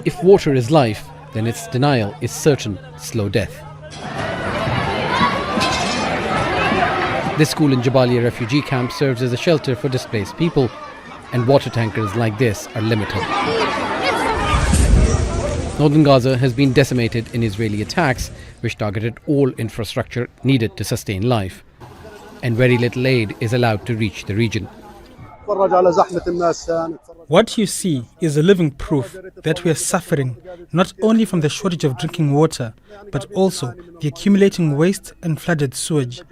If water is life, then its denial is certain slow death. This school in Jabalia refugee camp serves as a shelter for displaced people, and water tankers like this are limited. Northern Gaza has been decimated in Israeli attacks, which targeted all infrastructure needed to sustain life, and very little aid is allowed to reach the region. What you see is a living proof that we are suffering not only from the shortage of drinking water, but also the accumulating waste and flooded sewage.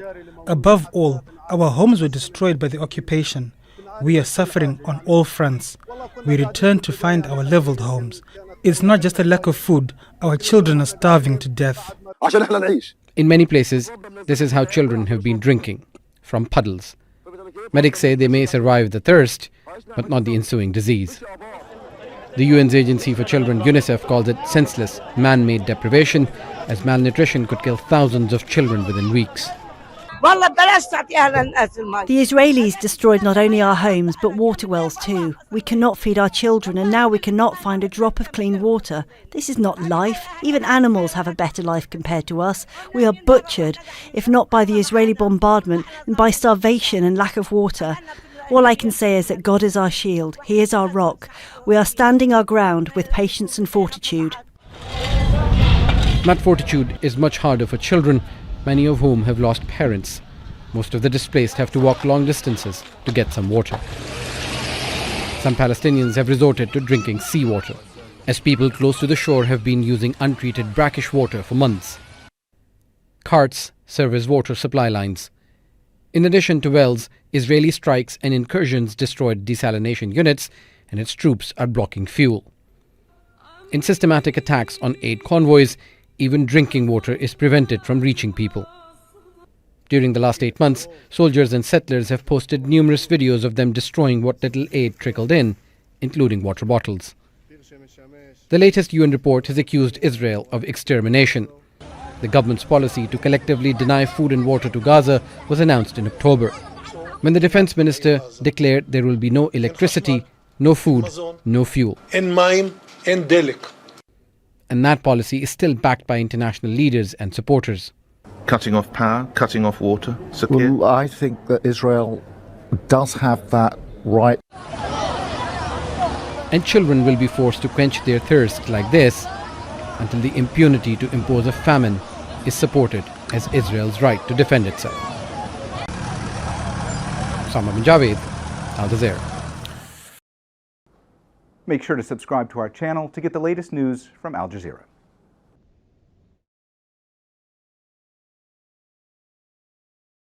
Above all, our homes were destroyed by the occupation. We are suffering on all fronts. We return to find our leveled homes. It's not just a lack of food, our children are starving to death. In many places, this is how children have been drinking, from puddles. Medics say they may survive the thirst, but not the ensuing disease. The UN's Agency for Children, UNICEF, calls it senseless, man-made deprivation, as malnutrition could kill thousands of children within weeks. The Israelis destroyed not only our homes but water wells too. We cannot feed our children, and now we cannot find a drop of clean water. This is not life. Even animals have a better life compared to us. We are butchered, if not by the Israeli bombardment, then by starvation and lack of water. All I can say is that God is our shield. He is our rock. We are standing our ground with patience and fortitude. That fortitude is much harder for children, many of whom have lost parents. Most of the displaced have to walk long distances to get some water. Some Palestinians have resorted to drinking seawater, as people close to the shore have been using untreated brackish water for months. Carts serve as water supply lines. In addition to wells, Israeli strikes and incursions destroyed desalination units, and its troops are blocking fuel. In systematic attacks on aid convoys, even drinking water is prevented from reaching people. During the last 8 months, soldiers and settlers have posted numerous videos of them destroying what little aid trickled in, including water bottles. The latest UN report has accused Israel of extermination. The government's policy to collectively deny food and water to Gaza was announced in October, when the defense minister declared there will be no electricity, no food, no fuel. And that policy is still backed by international leaders and supporters. Cutting off power, cutting off water, Sakir? Well, I think that Israel does have that right. And children will be forced to quench their thirst like this until the impunity to impose a famine is supported as Israel's right to defend itself. Sama bin Javed, Al Jazeera. Make sure to subscribe to our channel to get the latest news from Al Jazeera.